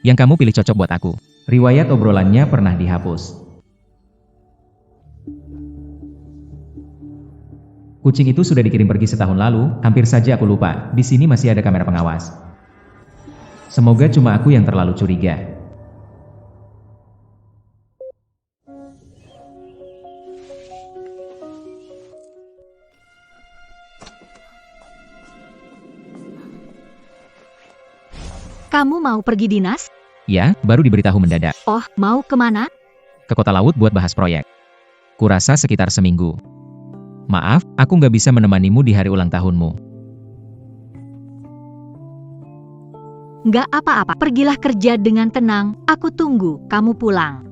Yang kamu pilih cocok buat aku. Riwayat obrolannya pernah dihapus. Kucing itu sudah dikirim pergi setahun lalu, hampir saja aku lupa. Di sini masih ada kamera pengawas. Semoga cuma aku yang terlalu curiga. Kamu mau pergi dinas? Ya, baru diberitahu mendadak. Oh, mau kemana? Ke kota laut buat bahas proyek. Kurasa sekitar seminggu. Maaf, aku nggak bisa menemanimu di hari ulang tahunmu. Nggak apa-apa, pergilah kerja dengan tenang. Aku tunggu kamu pulang.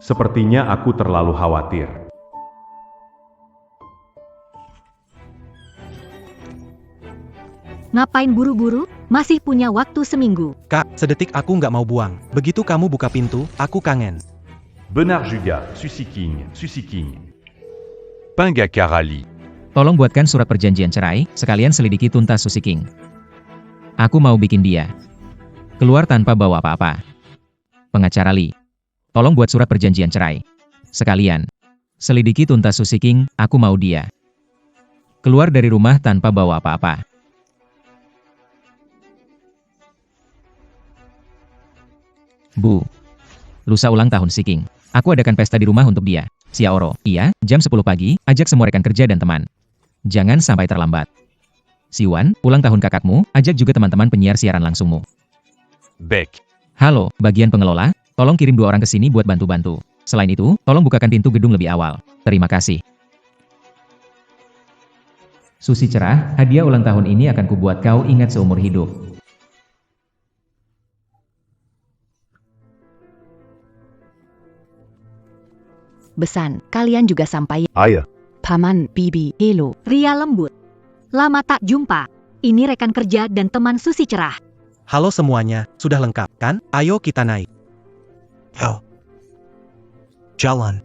Sepertinya aku terlalu khawatir. Ngapain buru-buru? Masih punya waktu seminggu. Kak, sedetik aku nggak mau buang. Begitu kamu buka pintu, aku kangen. Benar juga, Susiking. Panga Karali. Tolong buatkan surat perjanjian cerai, sekalian selidiki tuntas Susi King. Aku mau bikin dia keluar tanpa bawa apa-apa. Pengacara Lee, tolong buat surat perjanjian cerai. Sekalian selidiki tuntas Susi King, aku mau dia keluar dari rumah tanpa bawa apa-apa. Bu, lusa ulang tahun Si King. Aku adakan pesta di rumah untuk dia. Xiaoro, iya, jam 10 pagi, ajak semua rekan kerja dan teman. Jangan sampai terlambat. Siwan, ulang tahun kakakmu, ajak juga teman-teman penyiar siaran langsungmu. Beck. Halo, bagian pengelola, tolong kirim 2 orang ke sini buat bantu-bantu. Selain itu, tolong bukakan pintu gedung lebih awal. Terima kasih. Susi cerah, hadiah ulang tahun ini akan kubuat kau ingat seumur hidup. Besan, kalian juga sampai. Ayah. Paman, Bibi, Helo, Ria lembut. Lama tak jumpa. Ini rekan kerja dan teman Susi cerah. Halo semuanya, sudah lengkap kan? Ayo kita naik. Yo. Jalan.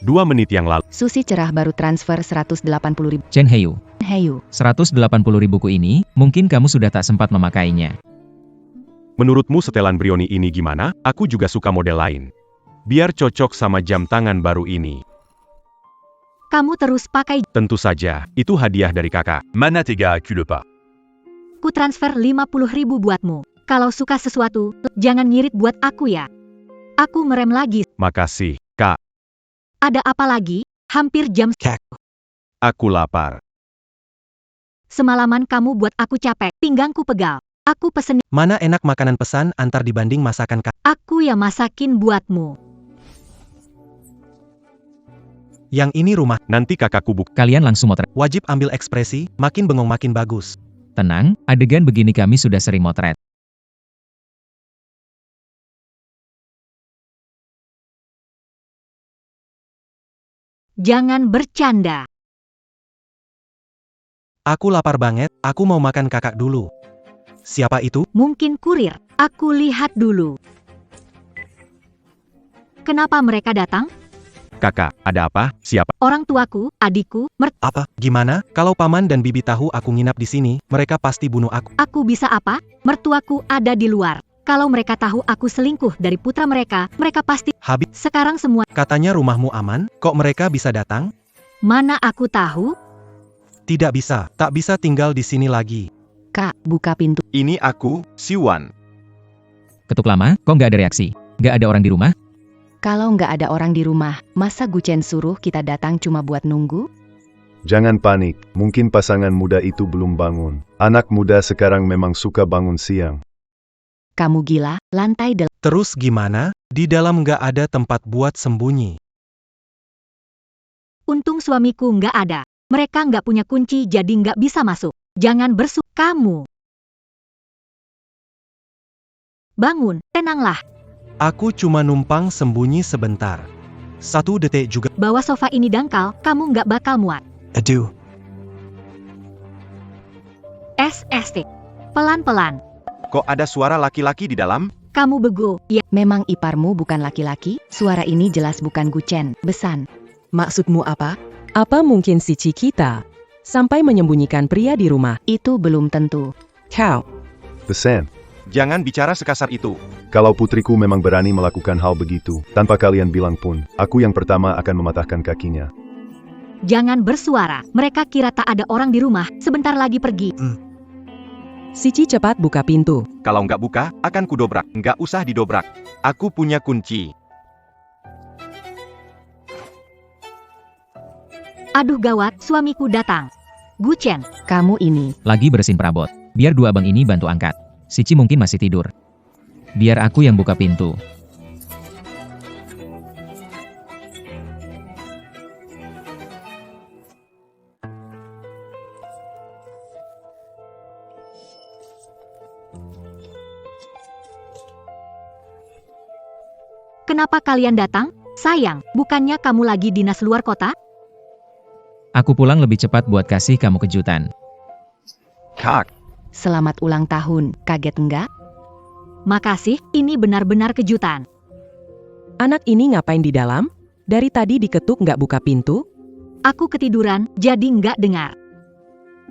2 menit yang lalu. Susi cerah baru transfer 180.000. Chen Heyu, Heyo. 180.000-ku ini, mungkin kamu sudah tak sempat memakainya. Menurutmu setelan Brioni ini gimana? Aku juga suka model lain. Biar cocok sama jam tangan baru ini. Kamu terus pakai. Tentu saja, itu hadiah dari kakak. Mana tiga pas. Ku transfer 50.000 buatmu. Kalau suka sesuatu, jangan ngirit buat aku ya. Aku merem lagi. Makasih, kak. Ada apa lagi? Hampir jam. Kek. Aku lapar. Semalaman kamu buat aku capek. Pinggangku pegal. Aku pesen. Mana enak makanan pesan antar dibanding masakan kak. Aku ya masakin buatmu. Yang ini rumah, Nanti kakakku buk. Kalian langsung motret. wajib ambil ekspresi, makin bengong makin bagus. Tenang, adegan begini kami sudah sering motret. Jangan bercanda. Aku lapar banget, aku mau makan kakak dulu. Siapa itu? Mungkin kurir. Aku lihat dulu. Kenapa mereka datang? Kakak, ada apa? Siapa? Orang tuaku, adikku, Apa? Gimana? Kalau paman dan bibi tahu aku nginap di sini, mereka pasti bunuh aku. aku bisa apa? Mertuaku ada di luar. Kalau mereka tahu aku selingkuh dari putra mereka, mereka pasti. Habis, Sekarang semua. katanya rumahmu aman, kok mereka bisa datang? Mana aku tahu? Tidak bisa, tak bisa tinggal di sini lagi. Kak, buka pintu. Ini aku, Siwan. Ketuk lama, kok nggak ada reaksi? Nggak ada orang di rumah? Kalau nggak ada orang di rumah, masa Guchen suruh kita datang cuma buat nunggu? Jangan panik, mungkin pasangan muda itu belum bangun. Anak muda sekarang memang suka bangun siang. Kamu gila, lantai Terus gimana? Di dalam nggak ada tempat buat sembunyi. Untung suamiku nggak ada. Mereka nggak punya kunci jadi nggak bisa masuk. Jangan kamu. Bangun, tenanglah. Aku cuma numpang sembunyi sebentar. 1 detik juga. Bawa sofa ini dangkal, kamu nggak bakal muat. Aduh, SST. Pelan-pelan. Kok ada suara laki-laki di dalam? Kamu bego. Ya, Memang iparmu bukan laki-laki, suara ini jelas bukan Guchen, Besan. Maksudmu apa? Apa mungkin si Cikita sampai menyembunyikan pria di rumah? Itu belum tentu. Kau, Pesan, Jangan bicara sekasar itu. kalau putriku memang berani melakukan hal begitu, tanpa kalian bilang pun, aku yang pertama akan mematahkan kakinya. jangan bersuara. Mereka kira tak ada orang di rumah. Sebentar lagi pergi. Sici cepat buka pintu. Kalau nggak buka, akan kudobrak. Nggak usah didobrak. Aku punya kunci. Aduh gawat, suamiku datang. Guchen, Kamu ini, Lagi bersihin perabot. Biar dua abang ini bantu angkat. Sici mungkin masih tidur. Biar aku yang buka pintu. kenapa kalian datang? Sayang, bukannya kamu lagi dinas luar kota? Aku pulang lebih cepat buat kasih kamu kejutan. Kak, selamat ulang tahun, kaget enggak? Makasih, ini benar-benar kejutan. Anak ini ngapain di dalam? Dari tadi diketuk nggak buka pintu? Aku ketiduran, jadi nggak dengar.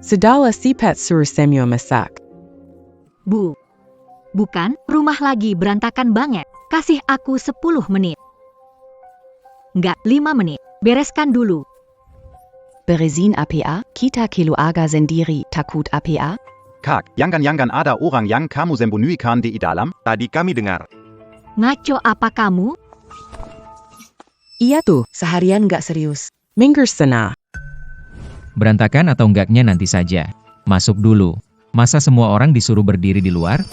Sedala sipet sur semyo masak. Bu. Bukan, rumah lagi berantakan banget. Kasih aku 10 menit. Nggak, 5 menit. Bereskan dulu. Beresin APA, kita keluarga sendiri takut APA? Kak, yangan ada orang yang kamu sembunyikan di dalam? tadi kami dengar. Ngaco apa kamu? Iya tuh, seharian nggak serius. Minggir sana. Berantakan atau enggaknya nanti saja. Masuk dulu. Masa semua orang disuruh berdiri di luar?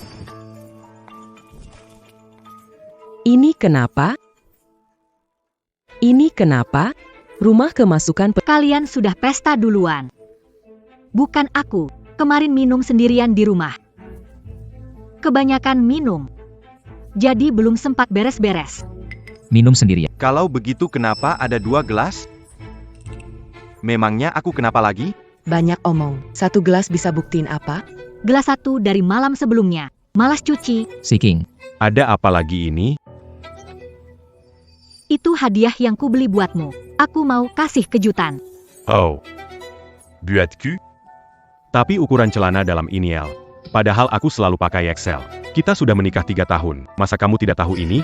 Ini kenapa? Ini kenapa? Rumah kemasukan Kalian sudah pesta duluan. Bukan aku. Kemarin minum sendirian di rumah. Kebanyakan minum. Jadi belum sempat beres-beres. Minum sendirian. Kalau begitu kenapa ada 2 gelas? Memangnya aku kenapa lagi? banyak omong. 1 gelas bisa buktiin apa? Gelas 1 dari malam sebelumnya. Malas cuci. Siking. Ada apa lagi ini? Itu hadiah yang kubeli buatmu. Aku mau kasih kejutan. Oh. Buatku? Tapi ukuran celana dalam inial. Padahal aku selalu pakai XL. Kita sudah menikah 3 tahun. Masa kamu tidak tahu ini?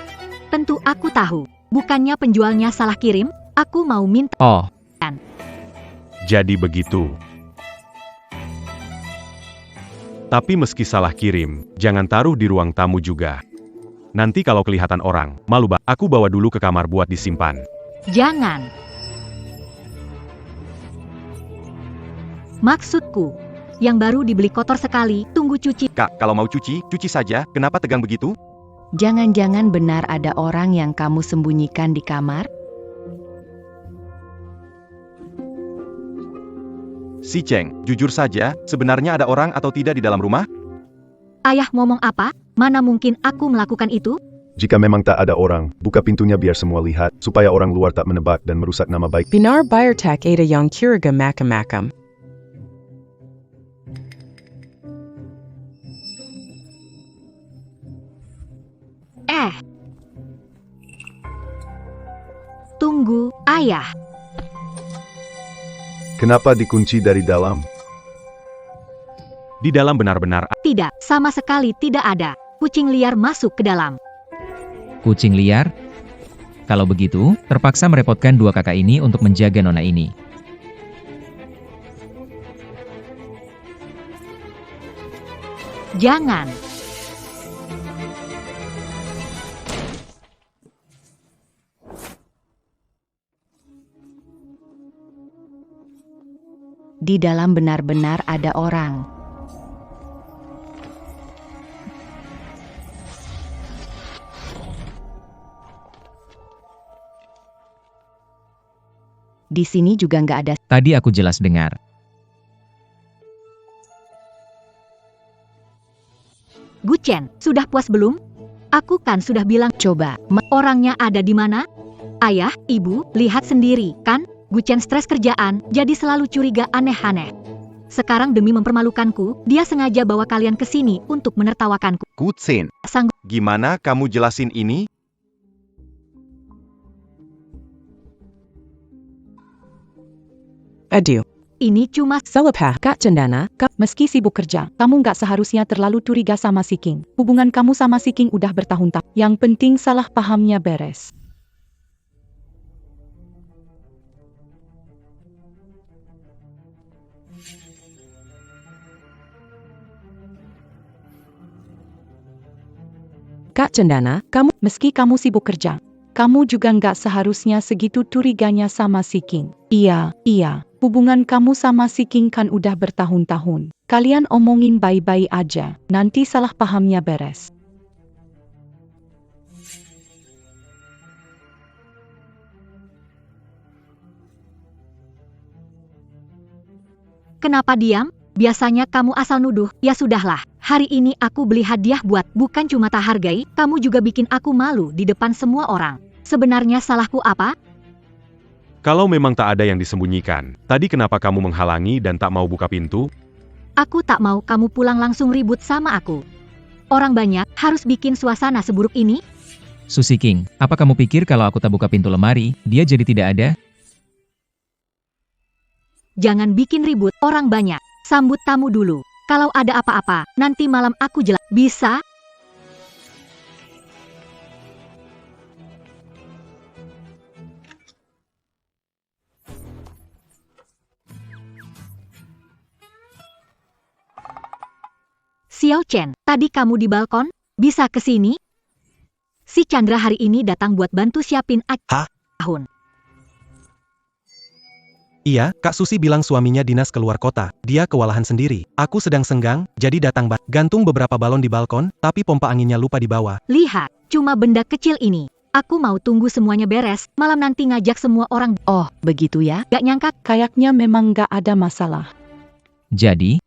Tentu aku tahu. Bukannya penjualnya salah kirim. Aku mau minta. Oh, Jadi begitu. Tapi meski salah kirim, jangan taruh di ruang tamu juga. Nanti kalau kelihatan orang, malu banget. Aku bawa dulu ke kamar buat disimpan. Jangan. Maksudku, yang baru dibeli kotor sekali, tunggu cuci. Kak, kalau mau cuci, cuci saja. Kenapa tegang begitu? Jangan-jangan benar ada orang yang kamu sembunyikan di kamar? Si Cheng, jujur saja, sebenarnya ada orang atau tidak di dalam rumah? Ayah ngomong apa? Mana mungkin aku melakukan itu? Jika memang tak ada orang, buka pintunya biar semua lihat, supaya orang luar tak menebak dan merusak nama baik. Binar bayartak ada yang curiga makam-makam. Tunggu, ayah. Kenapa dikunci dari dalam? Di dalam benar-benar Tidak, sama sekali tidak ada. Kucing liar masuk ke dalam. kucing liar? Kalau begitu, terpaksa merepotkan 2 kakak ini untuk menjaga nona ini. Jangan. Di dalam benar-benar ada orang. Di sini juga nggak ada. Tadi aku jelas dengar. Guchen, sudah puas belum? Aku kan sudah bilang, Coba, orangnya ada di mana? Ayah, ibu, lihat sendiri, kan? Guchen stres kerjaan, jadi selalu curiga aneh-aneh. Sekarang demi mempermalukanku, dia sengaja bawa kalian ke sini untuk menertawakanku. Guchen. Sanggup Gimana kamu jelasin ini? Aduh, ini cuma salah paham. Kak Cendana, Meski sibuk kerja, kamu nggak seharusnya terlalu curiga sama si King. Hubungan kamu sama si King udah bertahun-tahun. Yang penting salah pahamnya beres. Kak Cendana, Meski kamu sibuk kerja, kamu juga nggak seharusnya segitu curiganya sama si King. Iya, hubungan kamu sama si King kan udah bertahun-tahun. Kalian omongin baik-baik aja, nanti salah pahamnya beres. kenapa diam? Biasanya kamu asal nuduh, ya sudahlah. Hari ini aku beli hadiah buat, bukan cuma tak hargai, kamu juga bikin aku malu di depan semua orang. Sebenarnya salahku apa? Kalau memang tak ada yang disembunyikan, tadi kenapa kamu menghalangi dan tak mau buka pintu? Aku tak mau kamu pulang langsung ribut sama aku. Orang banyak, harus bikin suasana seburuk ini? Susi King, apa kamu pikir kalau aku tak buka pintu lemari, dia jadi tidak ada? Jangan bikin ribut, orang banyak. Sambut tamu dulu. Kalau ada apa-apa, nanti malam aku jelas. Bisa? Xiao Chen, tadi kamu di balkon? Bisa ke sini? Si Chandra hari ini datang buat bantu siapin Hah? tahun. Iya, Kak Susi bilang suaminya dinas keluar kota. Dia kewalahan sendiri. Aku sedang senggang, jadi datang gantung beberapa balon di balkon, tapi pompa anginnya lupa dibawa. Lihat, cuma benda kecil ini. Aku mau tunggu semuanya beres, malam nanti ngajak semua orang. Oh, begitu ya? Gak nyangka, Kayaknya memang nggak ada masalah. Jadi,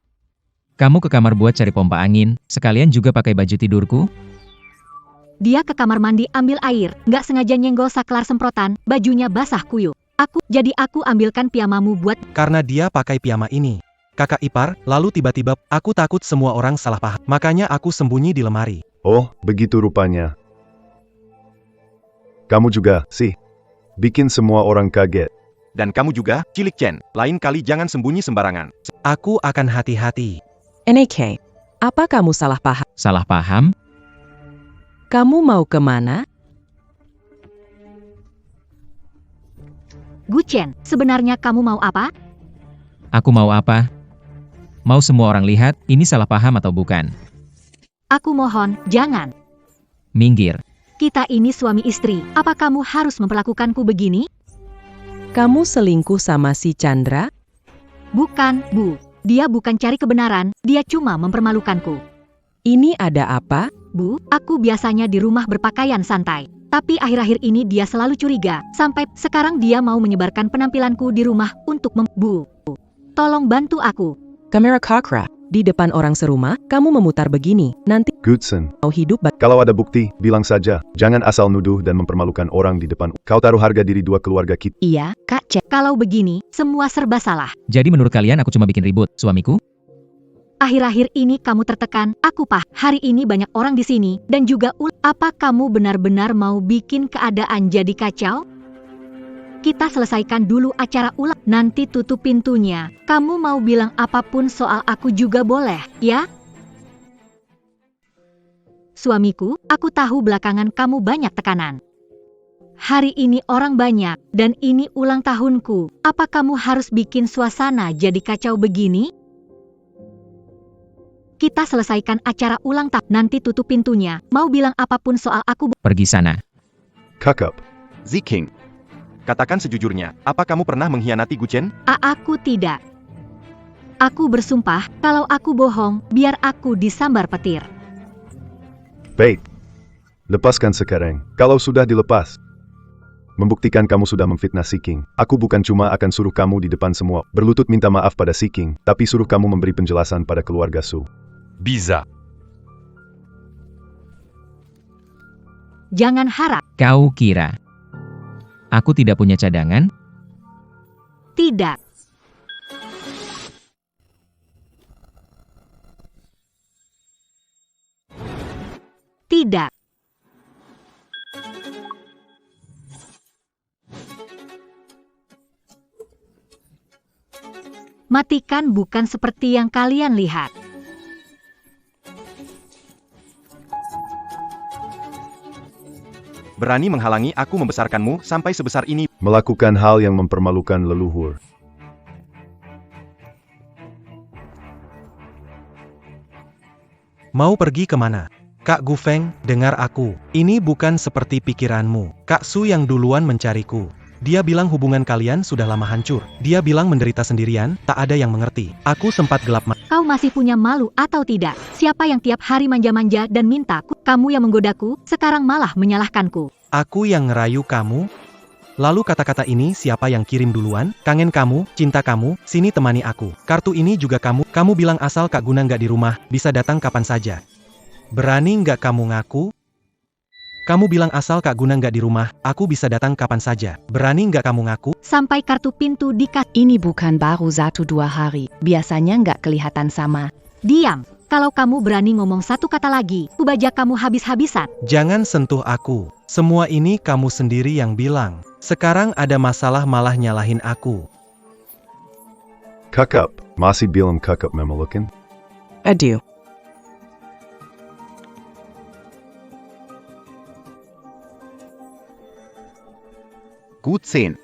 kamu ke kamar buat cari pompa angin, sekalian juga pakai baju tidurku? dia ke kamar mandi ambil air, gak sengaja nyenggol saklar semprotan, bajunya basah kuyup. Jadi aku ambilkan piyamamu buat. Karena dia pakai piyama ini. Kakak ipar, lalu tiba-tiba, aku takut semua orang salah paham. Makanya aku sembunyi di lemari. Oh, begitu rupanya. Kamu juga, sih. Bikin semua orang kaget. Dan kamu juga, Cilik Chen, lain kali jangan sembunyi sembarangan. Aku akan hati-hati. NK, apa kamu salah paham? Salah paham? Kamu mau kemana? Guchen, sebenarnya kamu mau apa? Aku mau apa? Mau semua orang lihat, ini salah paham atau bukan? Aku mohon, jangan. Minggir. Kita ini suami istri, apa kamu harus memperlakukanku begini? Kamu selingkuh sama si Chandra? Bukan, Bu. Dia bukan cari kebenaran, dia cuma mempermalukanku. Ini ada apa? Bu, aku biasanya di rumah berpakaian santai. Tapi akhir-akhir ini dia selalu curiga, sampai sekarang dia mau menyebarkan penampilanku di rumah untuk Bu. Tolong bantu aku. Kamera Kakra, di depan orang serumah, kamu memutar begini, nanti Goodson, mau hidup kalau ada bukti, bilang saja. Jangan asal nuduh dan mempermalukan orang di depan. Kau taruh harga diri dua keluarga kita. Iya, Kak Chen. Kalau begini, semua serba salah. Jadi menurut kalian aku cuma bikin ribut, suamiku? Akhir-akhir ini kamu tertekan, aku hari ini banyak orang di sini, dan juga apa kamu benar-benar mau bikin keadaan jadi kacau? Kita selesaikan dulu acara ulang, nanti tutup pintunya. Kamu mau bilang apapun soal aku juga boleh, ya? Suamiku, aku tahu belakangan kamu banyak tekanan. Hari ini orang banyak, dan ini ulang tahunku. Apa kamu harus bikin suasana jadi kacau begini? Kita selesaikan acara ulang tahun, nanti tutup pintunya. Mau bilang apapun soal aku. Pergi sana. Kakap. Ziking, katakan sejujurnya, apa kamu pernah mengkhianati Guchen? Aku tidak. Aku bersumpah, kalau aku bohong, biar aku disambar petir. Baik. Lepaskan sekarang. Kalau sudah dilepas, membuktikan kamu sudah memfitnah si King. Aku bukan cuma akan suruh kamu di depan semua berlutut minta maaf pada si King, tapi suruh kamu memberi penjelasan pada keluarga Su. Bisa. Jangan harap. Kau kira aku tidak punya cadangan? Tidak. Tidak. Matikan bukan seperti yang kalian lihat. Berani menghalangi aku membesarkanmu sampai sebesar ini. Melakukan hal yang mempermalukan leluhur. Mau pergi kemana? Kak Gufeng, dengar aku. Ini bukan seperti pikiranmu. Kak Su yang duluan mencariku. Dia bilang hubungan kalian sudah lama hancur. Dia bilang menderita sendirian, tak ada yang mengerti. Aku sempat gelap mata. Kau masih punya malu atau tidak? Siapa yang tiap hari manja-manja dan minta? Kamu yang menggodaku, sekarang malah menyalahkanku. Aku yang ngerayu kamu? Lalu kata-kata ini siapa yang kirim duluan? Kangen kamu, cinta kamu, sini temani aku. Kartu ini juga kamu. Kamu bilang asal Kak Guna nggak di rumah, bisa datang kapan saja. Berani nggak kamu ngaku? Kamu bilang asal Kak Guna nggak di rumah, aku bisa datang kapan saja. Berani nggak kamu ngaku? Sampai kartu pintu dikas. Ini bukan baru 1-2 hari. Biasanya nggak kelihatan sama. Diam. Kalau kamu berani ngomong satu kata lagi, ku bajak kamu habis-habisan. Jangan sentuh aku. Semua ini kamu sendiri yang bilang. Sekarang ada masalah malah nyalahin aku. Kakap, masih bilang kakap memelukan? Adieu. Gut 10.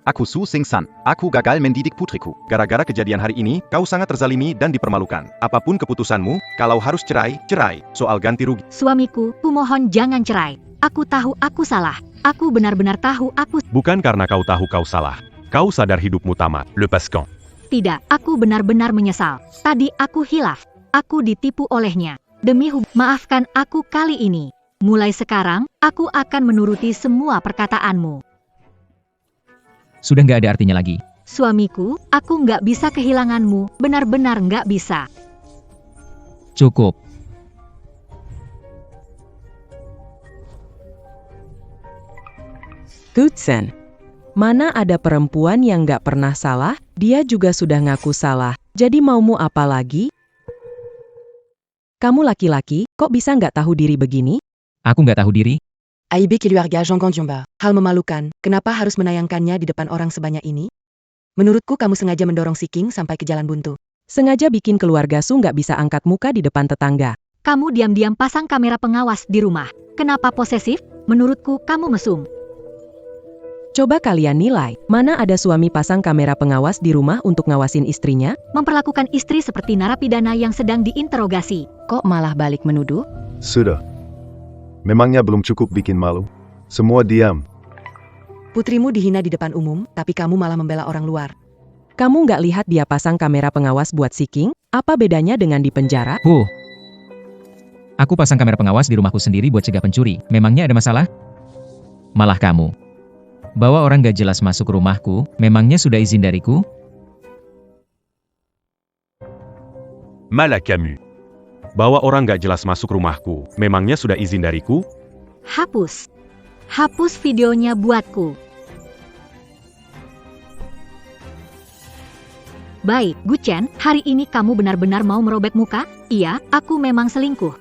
Aku Su Sing-san. Aku gagal mendidik putriku. Gara-gara kejadian hari ini, kau sangat terzalimi dan dipermalukan. Apapun keputusanmu, kalau harus cerai, cerai. Soal ganti rugi. Suamiku, ku mohon jangan cerai. Aku tahu aku salah. Aku benar-benar tahu aku... Bukan karena kau tahu kau salah. Kau sadar hidupmu tamat. Lepaskan. Tidak, aku benar-benar menyesal. Tadi aku hilaf. Aku ditipu olehnya. Demi maafkan aku kali ini. Mulai sekarang, aku akan menuruti semua perkataanmu. Sudah nggak ada artinya lagi. Suamiku, aku nggak bisa kehilanganmu, benar-benar nggak bisa. Cukup. Gutsen. Mana ada perempuan yang nggak pernah salah, dia juga sudah ngaku salah. Jadi maumu apa lagi? Kamu laki-laki, kok bisa nggak tahu diri begini? Aku nggak tahu diri. Aibe keluarga Jean Jumba. Hal memalukan, kenapa harus menayangkannya di depan orang sebanyak ini? Menurutku kamu sengaja mendorong si King sampai ke jalan buntu. Sengaja bikin keluarga Su nggak bisa angkat muka di depan tetangga. Kamu diam-diam pasang kamera pengawas di rumah. Kenapa posesif? Menurutku kamu mesum. Coba kalian nilai, mana ada suami pasang kamera pengawas di rumah untuk ngawasin istrinya? Memperlakukan istri seperti narapidana yang sedang diinterogasi. Kok malah balik menuduh? Sudah. Memangnya belum cukup bikin malu? Semua diam. Putrimu dihina di depan umum, tapi kamu malah membela orang luar. Kamu nggak lihat dia pasang kamera pengawas buat si King? Apa bedanya dengan di penjara? Aku pasang kamera pengawas di rumahku sendiri buat cegah pencuri. Memangnya ada masalah? Malah kamu. Bawa orang gak jelas masuk rumahku, memangnya sudah izin dariku? Malah kamu. Bawa orang gak jelas masuk rumahku, memangnya sudah izin dariku? Hapus. Hapus videonya buatku. Baik, Guchen, hari ini kamu benar-benar mau merobek muka? Iya, aku memang selingkuh.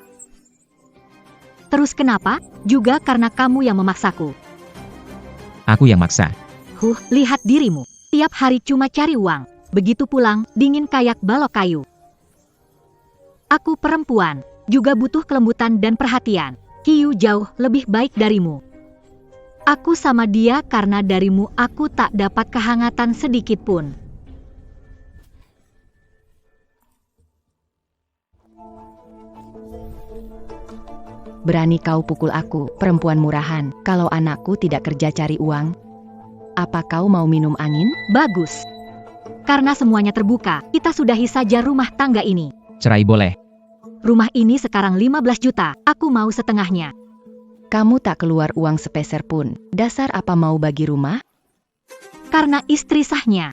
Terus kenapa? Juga karena kamu yang memaksaku. Aku yang maksa. Lihat dirimu. Tiap hari cuma cari uang. Begitu pulang, dingin kayak balok kayu. Aku perempuan, juga butuh kelembutan dan perhatian. Kiyu jauh lebih baik darimu. Aku sama dia karena darimu aku tak dapat kehangatan sedikit pun. Berani kau pukul aku, perempuan murahan, kalau anakku tidak kerja cari uang? Apa kau mau minum angin? Bagus. Karena semuanya terbuka, kita sudahi saja rumah tangga ini. Cerai boleh. Rumah ini sekarang 15 juta, aku mau setengahnya. Kamu tak keluar uang sepeser pun. Dasar apa mau bagi rumah? Karena istri sahnya.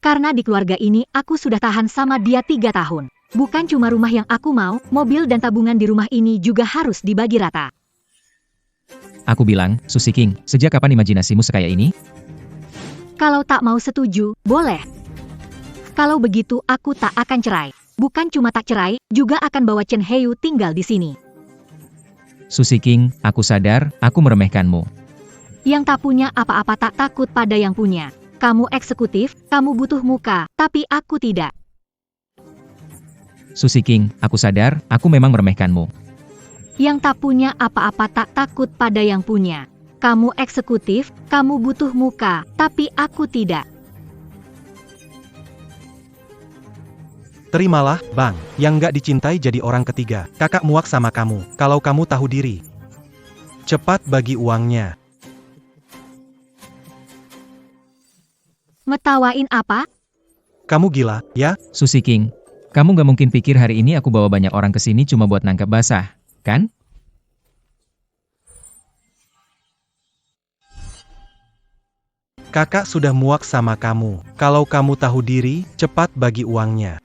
Karena di keluarga ini aku sudah tahan sama dia 3 tahun. Bukan cuma rumah yang aku mau, mobil dan tabungan di rumah ini juga harus dibagi rata. Aku bilang, Susi King, sejak kapan imajinasimu sekaya ini? Kalau tak mau setuju, boleh. Kalau begitu aku tak akan cerai. Bukan cuma tak cerai, juga akan bawa Chen Heyu tinggal di sini. Susi King, aku sadar, aku meremehkanmu. Yang tak punya apa-apa tak takut pada yang punya. Kamu eksekutif, kamu butuh muka, tapi aku tidak. Susi King, aku sadar, aku memang meremehkanmu. Yang tak punya apa-apa tak takut pada yang punya. Kamu eksekutif, kamu butuh muka, tapi aku tidak. Terimalah, Bang. Yang nggak dicintai jadi orang ketiga. Kakak muak sama kamu, kalau kamu tahu diri. Cepat bagi uangnya. Ngetawain apa? Kamu gila, ya? Susi King, kamu gak mungkin pikir hari ini aku bawa banyak orang ke sini cuma buat nangkep basah, kan? Kakak sudah muak sama kamu. Kalau kamu tahu diri, cepat bagi uangnya.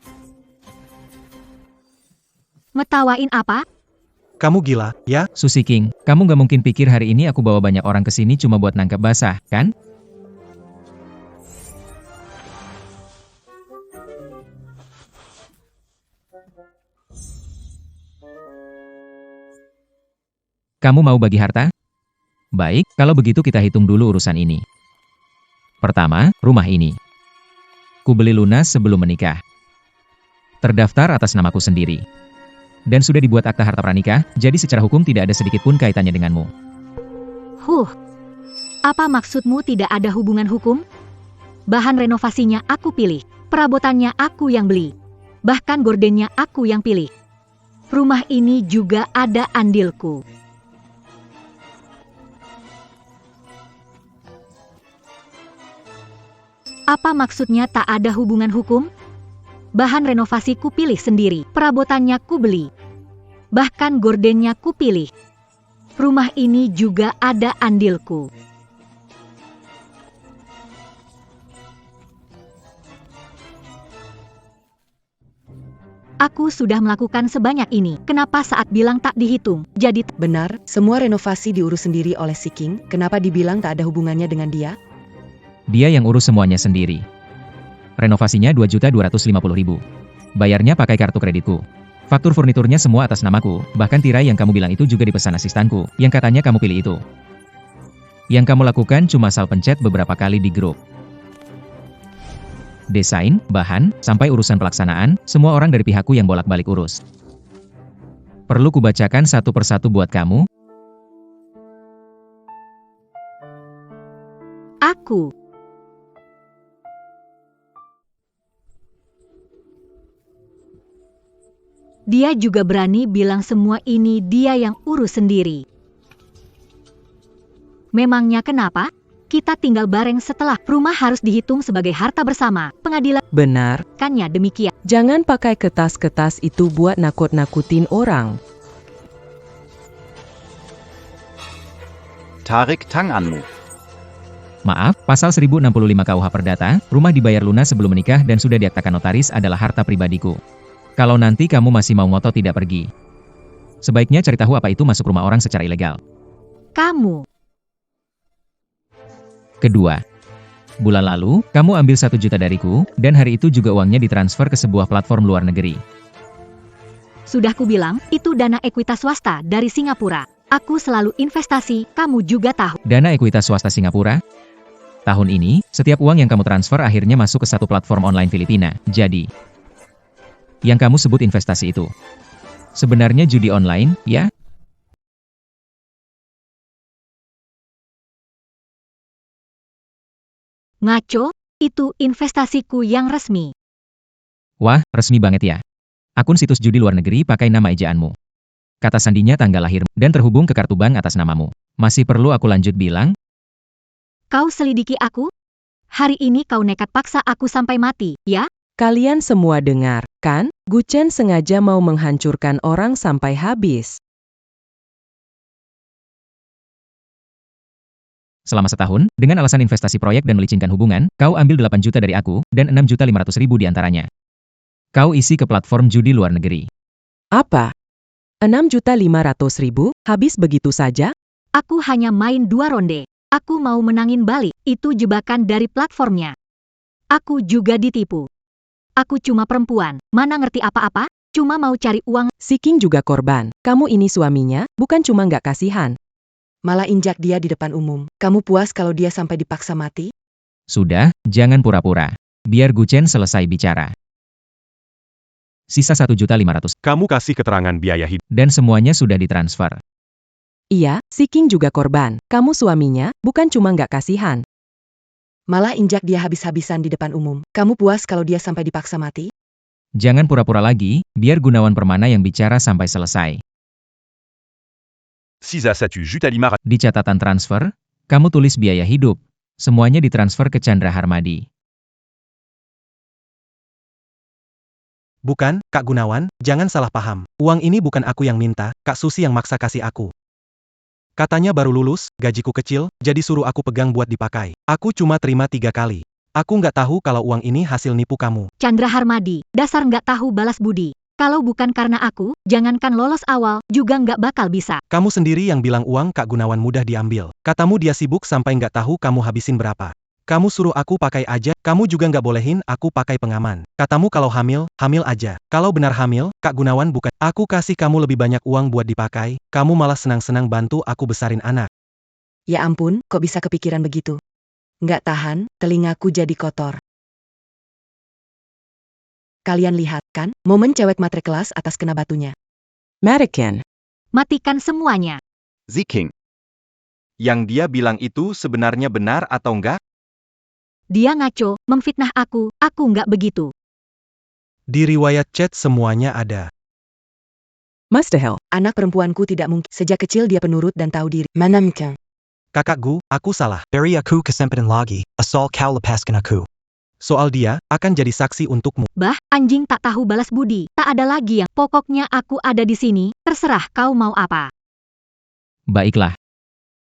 Ngetawain apa? Kamu gila, ya? Susi King, kamu gak mungkin pikir hari ini aku bawa banyak orang ke sini cuma buat nangkep basah, kan? Kamu mau bagi harta? Baik, kalau begitu kita hitung dulu urusan ini. Pertama, rumah ini. Ku beli lunas sebelum menikah. Terdaftar atas namaku sendiri. Dan sudah dibuat akta harta pranikah, jadi secara hukum tidak ada sedikit pun kaitannya denganmu. Apa maksudmu tidak ada hubungan hukum? Bahan renovasinya aku pilih, perabotannya aku yang beli. Bahkan gordennya aku yang pilih. Rumah ini juga ada andilku. Apa maksudnya tak ada hubungan hukum? Bahan renovasi ku pilih sendiri, perabotannya ku beli. Bahkan gordennya ku pilih. Rumah ini juga ada andilku. Aku sudah melakukan sebanyak ini. Kenapa saat bilang tak dihitung, jadi Benar, semua renovasi diurus sendiri oleh Si King. Kenapa dibilang tak ada hubungannya dengan dia? Dia yang urus semuanya sendiri. Renovasinya 2.250.000. Bayarnya pakai kartu kreditku. Faktur furniturnya semua atas namaku, bahkan tirai yang kamu bilang itu juga dipesan asistanku, yang katanya kamu pilih itu. Yang kamu lakukan cuma asal pencet beberapa kali di grup. Desain, bahan, sampai urusan pelaksanaan, semua orang dari pihakku yang bolak-balik urus. Perlu kubacakan satu persatu buat kamu? aku. Dia juga berani bilang semua ini dia yang urus sendiri. Memangnya kenapa? Kita tinggal bareng setelah rumah harus dihitung sebagai harta bersama. Pengadilan Benar. kannya demikian. Jangan pakai kertas-kertas itu buat nakut-nakutin orang. Tarik tanganmu. Maaf, pasal 1065 KUH Perdata, rumah dibayar lunas sebelum menikah dan sudah diaktakan notaris adalah harta pribadiku. Kalau nanti kamu masih mau ngotot tidak pergi, sebaiknya cari tahu apa itu masuk rumah orang secara ilegal. Kamu. Kedua, bulan lalu, kamu ambil 1 juta dariku, dan hari itu juga uangnya ditransfer ke sebuah platform luar negeri. Sudah kubilang, itu dana ekuitas swasta dari Singapura. Aku selalu investasi, kamu juga tahu. Dana ekuitas swasta Singapura? Tahun ini, setiap uang yang kamu transfer akhirnya masuk ke satu platform online Filipina. Jadi, yang kamu sebut investasi itu sebenarnya judi online, ya? Ngaco, itu investasiku yang resmi. Wah, resmi banget ya. Akun situs judi luar negeri pakai nama ejaanmu. Kata sandinya tanggal lahir, dan terhubung ke kartu bank atas namamu. Masih perlu aku lanjut bilang? Kau selidiki aku? Hari ini kau nekat paksa aku sampai mati, ya? Kalian semua dengar, kan? Gu Chen sengaja mau menghancurkan orang sampai habis. Selama setahun, dengan alasan investasi proyek dan melicinkan hubungan, kau ambil 8 juta dari aku, dan 6.500.000 diantaranya. Kau isi ke platform judi luar negeri. Apa? 6.500.000 habis begitu saja? Aku hanya main 2 ronde. Aku mau menangin balik, itu jebakan dari platformnya. Aku juga ditipu. Aku cuma perempuan, mana ngerti apa-apa, cuma mau cari uang. Si King juga korban. Kamu ini suaminya, bukan cuma nggak kasihan. Malah injak dia di depan umum. Kamu puas kalau dia sampai dipaksa mati? Sudah, jangan pura-pura. Biar Guchen selesai bicara. Sisa 1.500.000 Kamu kasih keterangan biaya hidup. dan semuanya sudah ditransfer. Iya, si King juga korban. Kamu suaminya, bukan cuma nggak kasihan. Malah injak dia habis-habisan di depan umum. Kamu puas kalau dia sampai dipaksa mati? Jangan pura-pura lagi, biar Gunawan Permana yang bicara sampai selesai. Sisa 1.500.000. Di catatan transfer, kamu tulis biaya hidup. Semuanya ditransfer ke Chandra Harmadi. Bukan, Kak Gunawan, jangan salah paham. Uang ini bukan aku yang minta, Kak Susi yang maksa kasih aku. Katanya baru lulus, gajiku kecil, jadi suruh aku pegang buat dipakai. Aku cuma terima 3 kali. Aku nggak tahu kalau uang ini hasil nipu kamu. Chandra Harmadi, dasar nggak tahu balas budi. Kalau bukan karena aku, jangankan lolos awal, juga nggak bakal bisa. Kamu sendiri yang bilang uang Kak Gunawan mudah diambil. Katamu dia sibuk sampai nggak tahu kamu habisin berapa. Kamu suruh aku pakai aja, kamu juga nggak bolehin aku pakai pengaman. Katamu kalau hamil, hamil aja. Kalau benar hamil, Kak Gunawan bukan. Aku kasih kamu lebih banyak uang buat dipakai, kamu malah senang-senang bantu aku besarin anak. Ya ampun, kok bisa kepikiran begitu? Nggak tahan, telingaku jadi kotor. Kalian lihat, kan? Momen cewek matre kelas atas kena batunya. Madikin. Matikan semuanya. Ziking. Yang dia bilang itu sebenarnya benar atau enggak? Dia ngaco, memfitnah aku nggak begitu. Di riwayat chat semuanya ada. Mustahil. Anak perempuanku tidak mungkin. Sejak kecil dia penurut dan tahu diri. Mana mungkin? Kakakku, aku salah. Beri aku kesempatan lagi, asal kau lepaskan aku. Soal dia, akan jadi saksi untukmu. Bah, anjing tak tahu balas budi, tak ada lagi yang. Pokoknya aku ada di sini, terserah kau mau apa. Baiklah.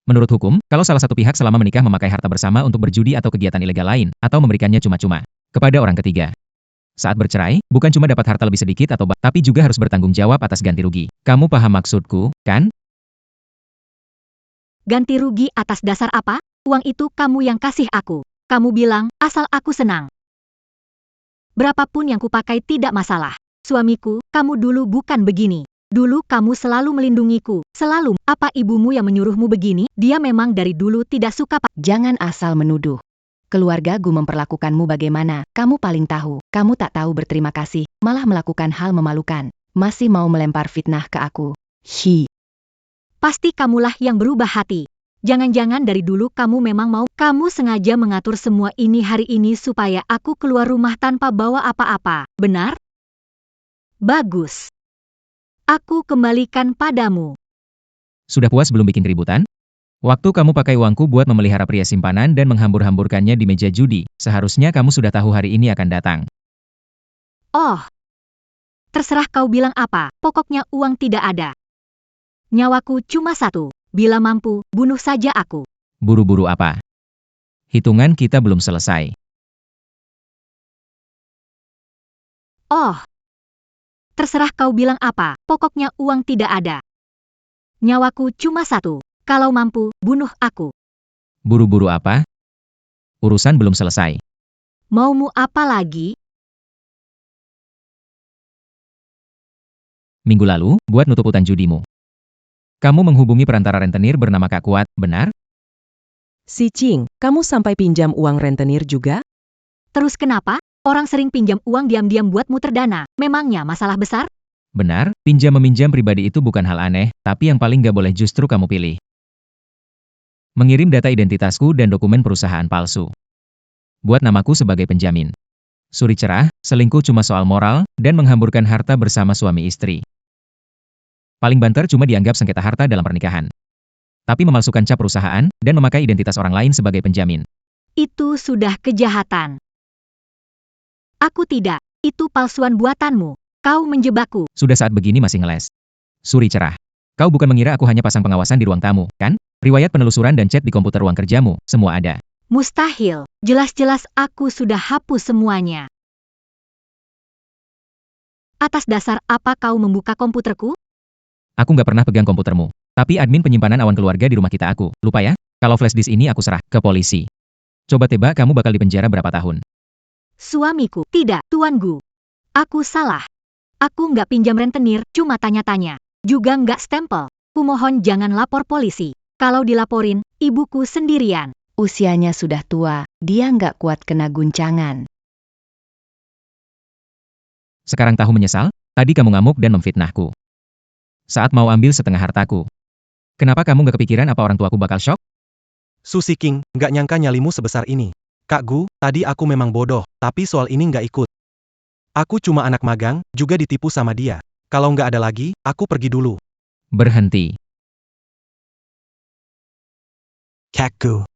Menurut hukum, kalau salah satu pihak selama menikah memakai harta bersama untuk berjudi atau kegiatan ilegal lain, atau memberikannya cuma-cuma kepada orang ketiga. Saat bercerai, bukan cuma dapat harta lebih sedikit tapi juga harus bertanggung jawab atas ganti rugi. Kamu paham maksudku, kan? Ganti rugi atas dasar apa? Uang itu kamu yang kasih aku. Kamu bilang, asal aku senang. Berapapun yang kupakai tidak masalah. Suamiku, kamu dulu bukan begini. Dulu kamu selalu melindungiku, selalu. Apa ibumu yang menyuruhmu begini? Dia memang dari dulu tidak suka. Jangan asal menuduh. Keluargaku memperlakukanmu bagaimana, kamu paling tahu. Kamu tak tahu berterima kasih, malah melakukan hal memalukan. Masih mau melempar fitnah ke aku. Pasti kamulah yang berubah hati. Jangan-jangan dari dulu kamu memang mau. Kamu sengaja mengatur semua ini hari ini supaya aku keluar rumah tanpa bawa apa-apa, benar? Bagus. Aku kembalikan padamu. Sudah puas belum bikin keributan? Waktu kamu pakai uangku buat memelihara pria simpanan dan menghambur-hamburkannya di meja judi, seharusnya kamu sudah tahu hari ini akan datang. Oh. Terserah kau bilang apa, pokoknya uang tidak ada. Nyawaku cuma satu, bila mampu, bunuh saja aku. Buru-buru apa? Hitungan kita belum selesai. Oh. Terserah kau bilang apa, pokoknya uang tidak ada. Nyawaku cuma satu, kalau mampu, bunuh aku. Buru-buru apa? Urusan belum selesai. Maumu apa lagi? Minggu lalu, buat nutup utang judimu. Kamu menghubungi perantara rentenir bernama Kak Kuat, benar? Si Cing, kamu sampai pinjam uang rentenir juga? Terus kenapa? Orang sering pinjam uang diam-diam buat muter dana. Memangnya masalah besar? Benar, pinjam-meminjam pribadi itu bukan hal aneh, tapi yang paling gak boleh justru kamu pilih. Mengirim data identitasku dan dokumen perusahaan palsu. Buat namaku sebagai penjamin. Suri cerah, selingkuh cuma soal moral, dan menghamburkan harta bersama suami istri. Paling banter cuma dianggap sengketa harta dalam pernikahan. Tapi memalsukan cap perusahaan, dan memakai identitas orang lain sebagai penjamin. Itu sudah kejahatan. Aku tidak, itu palsuan buatanmu. Kau menjebakku. Sudah saat begini masih ngeles. Suri cerah. Kau bukan mengira aku hanya pasang pengawasan di ruang tamu, kan? Riwayat penelusuran dan chat di komputer ruang kerjamu, semua ada. Mustahil, jelas-jelas aku sudah hapus semuanya. Atas dasar apa kau membuka komputerku? Aku nggak pernah pegang komputermu. Tapi admin penyimpanan awan keluarga di rumah kita aku, lupa ya? Kalau flash disk ini aku serah ke polisi. Coba tebak kamu bakal dipenjara berapa tahun? Suamiku, tidak, tuanku. Aku salah. Aku nggak pinjam rentenir, cuma tanya-tanya. Juga nggak stempel. Kumohon jangan lapor polisi. Kalau dilaporin, ibuku sendirian. Usianya sudah tua, dia nggak kuat kena guncangan. Sekarang tahu menyesal? Tadi kamu ngamuk dan memfitnahku. Saat mau ambil setengah hartaku. Kenapa kamu nggak kepikiran apa orang tuaku bakal shock? Su Siking, nggak nyangka nyalimu sebesar ini. Kak Gu, tadi aku memang bodoh, tapi soal ini nggak ikut. Aku cuma anak magang, juga ditipu sama dia. Kalau nggak ada lagi, aku pergi dulu. Berhenti. Kak Gu.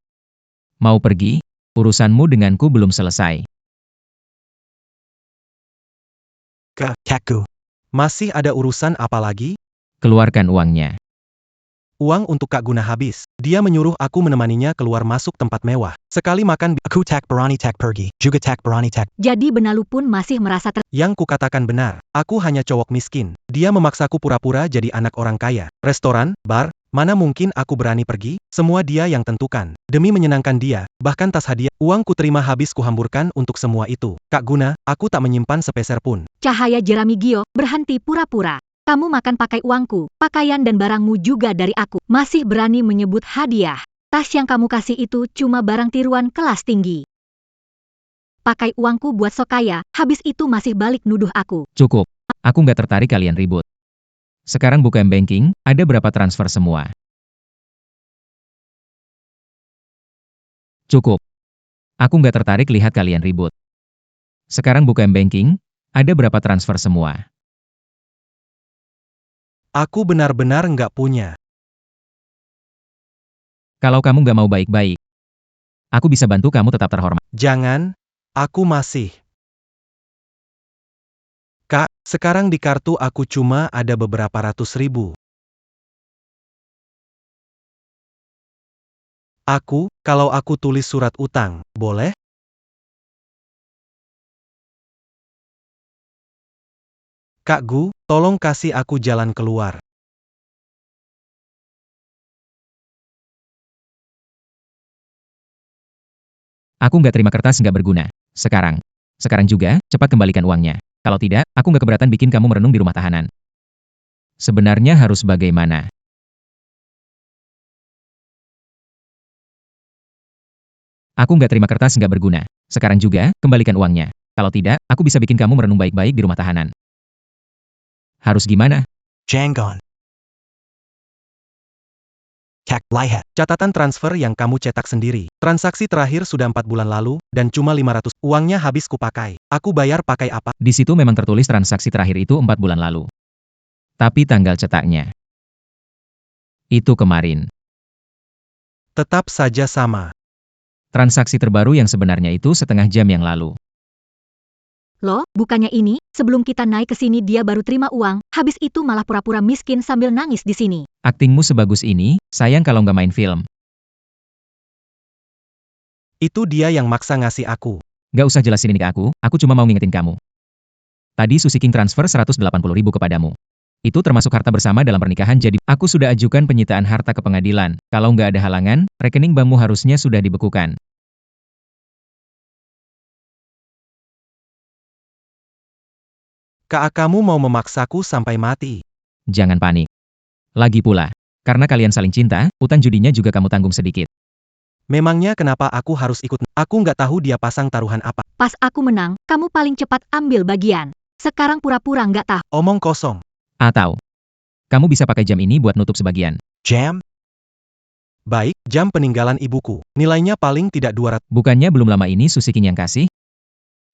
Mau pergi? Urusanmu denganku belum selesai. Kak Gu. Masih ada urusan apa lagi? Keluarkan uangnya. Uang untuk Kak Guna habis. Dia menyuruh aku menemaninya keluar masuk tempat mewah. Sekali makan, Aku tak berani tak pergi, juga tak berani tak. Jadi benalu pun masih merasa yang kukatakan benar. Aku hanya cowok miskin. Dia memaksaku pura-pura jadi anak orang kaya. Restoran, bar, mana mungkin aku berani pergi? Semua dia yang tentukan. Demi menyenangkan dia, bahkan tas hadiah, uang ku terima habis kuhamburkan untuk semua itu. Kak Guna, aku tak menyimpan sepeser pun. cahaya jerami Gio, berhenti pura-pura. Kamu makan pakai uangku, pakaian dan barangmu juga dari aku. Masih berani menyebut hadiah. Tas yang kamu kasih itu cuma barang tiruan kelas tinggi. Pakai uangku buat sok kaya, habis itu masih balik nuduh aku. Cukup. Aku nggak tertarik kalian ribut. Sekarang buka M-Banking, ada berapa transfer semua? Cukup. Aku nggak tertarik lihat kalian ribut. Sekarang buka M-Banking, ada berapa transfer semua? Aku benar-benar nggak punya. Kalau kamu nggak mau baik-baik, aku bisa bantu kamu tetap terhormat. Jangan, aku masih. Kak, sekarang di kartu aku cuma ada beberapa ratus ribu. Kalau aku tulis surat utang, boleh? Kak Gu, tolong kasih aku jalan keluar. Aku nggak terima kertas nggak berguna. Sekarang juga, cepat kembalikan uangnya. Kalau tidak, aku nggak keberatan bikin kamu merenung di rumah tahanan. Sebenarnya harus bagaimana? Aku nggak terima kertas nggak berguna. Sekarang juga, kembalikan uangnya. Kalau tidak, aku bisa bikin kamu merenung baik-baik di rumah tahanan. Harus gimana? Jangan. Kak Lihat. Catatan transfer yang kamu cetak sendiri. Transaksi terakhir sudah 4 bulan lalu, dan cuma 500. Uangnya habis kupakai. Aku bayar pakai apa? Di situ memang tertulis transaksi terakhir itu 4 bulan lalu. Tapi tanggal cetaknya itu kemarin. Tetap saja sama. Transaksi terbaru yang sebenarnya itu setengah jam yang lalu. Loh, bukannya ini, sebelum kita naik ke sini dia baru terima uang, habis itu malah pura-pura miskin sambil nangis di sini. Aktingmu sebagus ini, sayang kalau nggak main film. Itu dia yang maksa ngasih aku. Nggak usah jelasin ini ke aku cuma mau ngingetin kamu. Tadi Su Siking transfer 180.000 kepadamu. Itu termasuk harta bersama dalam pernikahan, jadi aku sudah ajukan penyitaan harta ke pengadilan. Kalau nggak ada halangan, rekening bankmu harusnya sudah dibekukan. Kak, kamu mau memaksaku sampai mati. Jangan panik. Lagi pula, karena kalian saling cinta, utang judinya juga kamu tanggung sedikit. Memangnya kenapa aku harus ikut? Aku nggak tahu dia pasang taruhan apa. Pas aku menang, kamu paling cepat ambil bagian. Sekarang pura-pura nggak tahu. Omong kosong. Atau, kamu bisa pakai jam ini buat nutup sebagian. Jam? Baik, jam peninggalan ibuku. Nilainya paling tidak 200. Bukannya belum lama ini Su Siking yang kasih?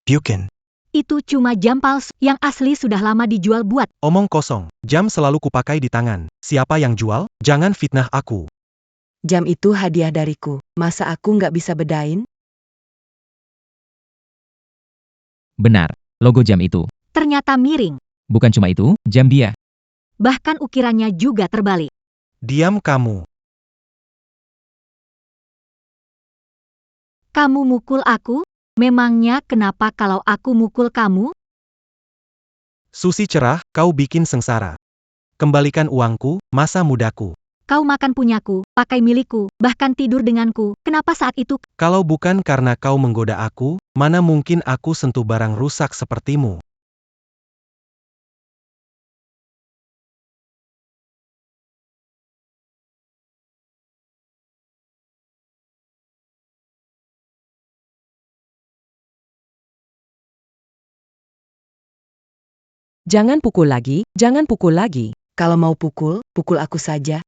Bukan. Itu cuma jam palsu, yang asli sudah lama dijual buat. Omong kosong. Jam selalu kupakai di tangan. Siapa yang jual? Jangan fitnah aku. Jam itu hadiah dariku. Masa aku nggak bisa bedain? Benar, logo jam itu. Ternyata miring. Bukan cuma itu, jam dia. Bahkan ukirannya juga terbalik. Diam kamu. Kamu mukul aku? Memangnya kenapa kalau aku mukul kamu? Susi cerah, kau bikin sengsara. Kembalikan uangku, masa mudaku. Kau makan punyaku, pakai milikku, bahkan tidur denganku. Kenapa saat itu Kalau bukan karena kau menggoda aku, mana mungkin aku sentuh barang rusak sepertimu. Jangan pukul lagi, jangan pukul lagi. Kalau mau pukul, pukul aku saja.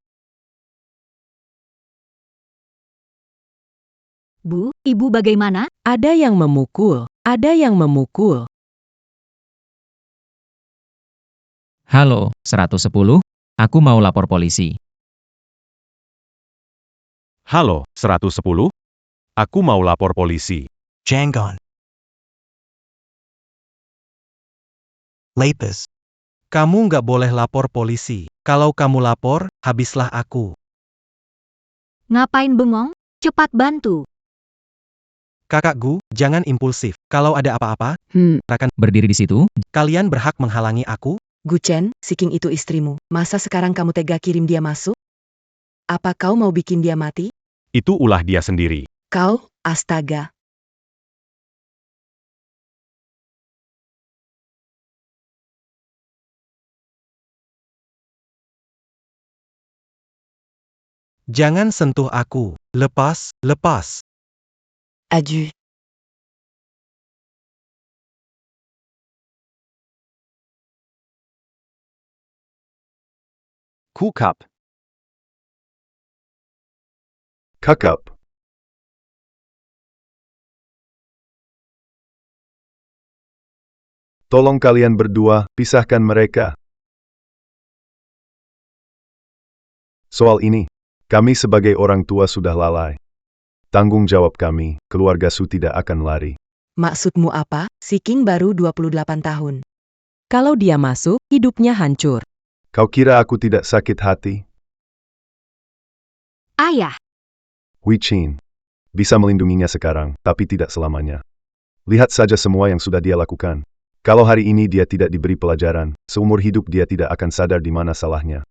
Bu, ibu bagaimana? Ada yang memukul, ada yang memukul. Halo, 110? Aku mau lapor polisi. Halo, 110? Aku mau lapor polisi. Jangon. Lapis. Kamu nggak boleh lapor polisi. Kalau kamu lapor, habislah aku. Ngapain bengong? Cepat bantu. Kakak Gu, jangan impulsif. Kalau ada apa-apa, akan Berdiri di situ, kalian berhak menghalangi aku. Guchen, Siking itu istrimu. Masa sekarang kamu tega kirim dia masuk? Apa kau mau bikin dia mati? Itu ulah dia sendiri. Kau, astaga. Jangan sentuh aku. Lepas, lepas. Adieu. Kuhkap. Kakap. Tolong kalian berdua, pisahkan mereka. Soal ini, kami sebagai orang tua sudah lalai. Tanggung jawab kami, keluarga Su tidak akan lari. Maksudmu apa? Siking baru 28 tahun. Kalau dia masuk, hidupnya hancur. Kau kira aku tidak sakit hati? Ayah, Hui Qin bisa melindunginya sekarang, tapi tidak selamanya. Lihat saja semua yang sudah dia lakukan. Kalau hari ini dia tidak diberi pelajaran, seumur hidup dia tidak akan sadar di mana salahnya.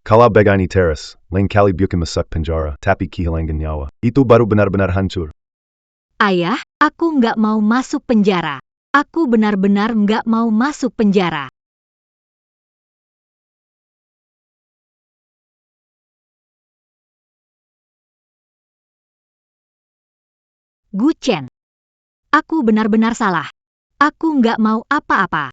Kalau begini terus, lain kali bukan masuk penjara, tapi kehilangan nyawa. Itu baru benar-benar hancur. ayah, aku nggak mau masuk penjara. Aku benar-benar nggak mau masuk penjara. Guchen. Aku benar-benar salah. Aku nggak mau apa-apa.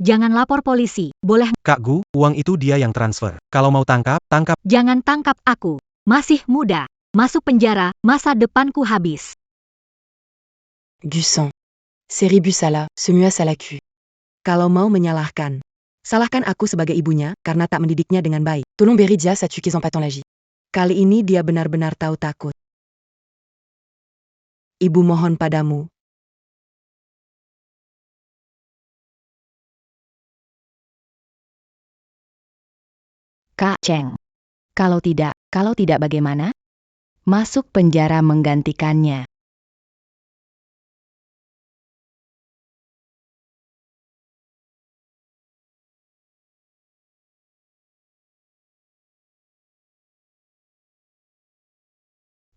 Jangan lapor polisi, boleh? Kak Gu, uang itu dia yang transfer. Kalau mau tangkap, tangkap. Jangan tangkap aku. Masih muda. Masuk penjara, masa depanku habis. Du sang. C'est Ribusala, semuas à la queue. Kalau mau menyalahkan, salahkan aku sebagai ibunya karena tak mendidiknya dengan baik. Tolong beri dia sa tuki en lagi. Kali ini dia benar-benar tahu takut. Ibu mohon padamu. Kak Cheng. Kalau tidak bagaimana? Masuk penjara menggantikannya.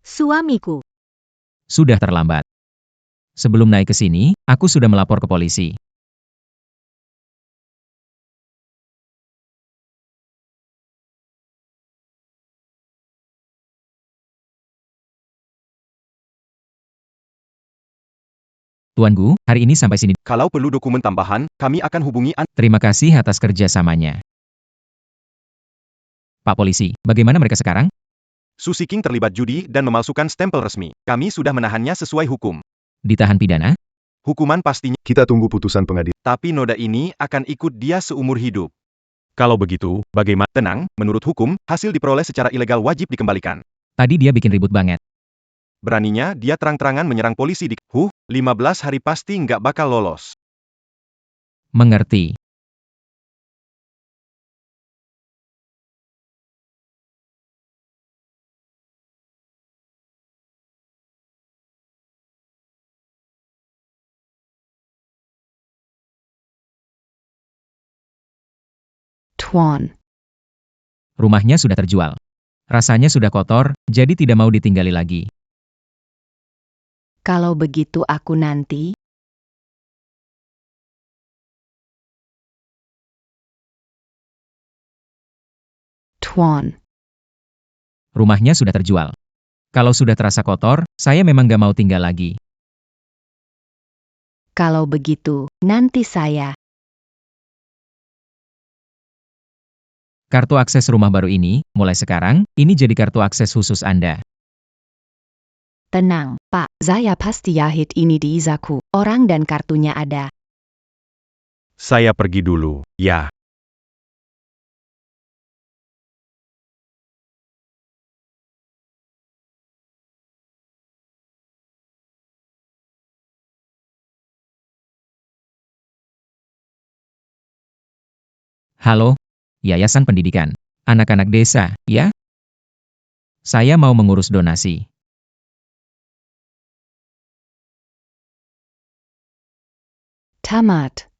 Suamiku. sudah terlambat. Sebelum naik ke sini, aku sudah melapor ke polisi. Tuan Gu, hari ini sampai sini. Kalau perlu dokumen tambahan, kami akan hubungi Anda. Terima kasih atas kerjasamanya. Pak Polisi, bagaimana mereka sekarang? Su Siking terlibat judi dan memalsukan stempel resmi. Kami sudah menahannya sesuai hukum. Ditahan pidana? Hukuman pastinya, Kita tunggu putusan pengadilan. tapi noda ini akan ikut dia seumur hidup. Kalau begitu, bagaimana? Tenang, menurut hukum, hasil diperoleh secara ilegal wajib dikembalikan. Tadi dia bikin ribut banget. Beraninya dia terang-terangan menyerang polisi di... 15 hari pasti nggak bakal lolos. Mengerti. Tuan. Rumahnya sudah terjual. Rasanya sudah kotor, jadi tidak mau ditinggali lagi. Kalau begitu aku nanti. Tuan. Rumahnya sudah terjual. Kalau sudah terasa kotor, saya memang gak mau tinggal lagi. Kalau begitu, nanti saya. Kartu akses rumah baru ini, mulai sekarang, ini jadi kartu akses khusus Anda. Tenang, Pak. Saya pasti yahid ini di Izaku. Orang dan kartunya ada. Saya pergi dulu, ya. Halo, Yayasan Pendidikan Anak-anak Desa, ya? Saya mau mengurus donasi. Tamat.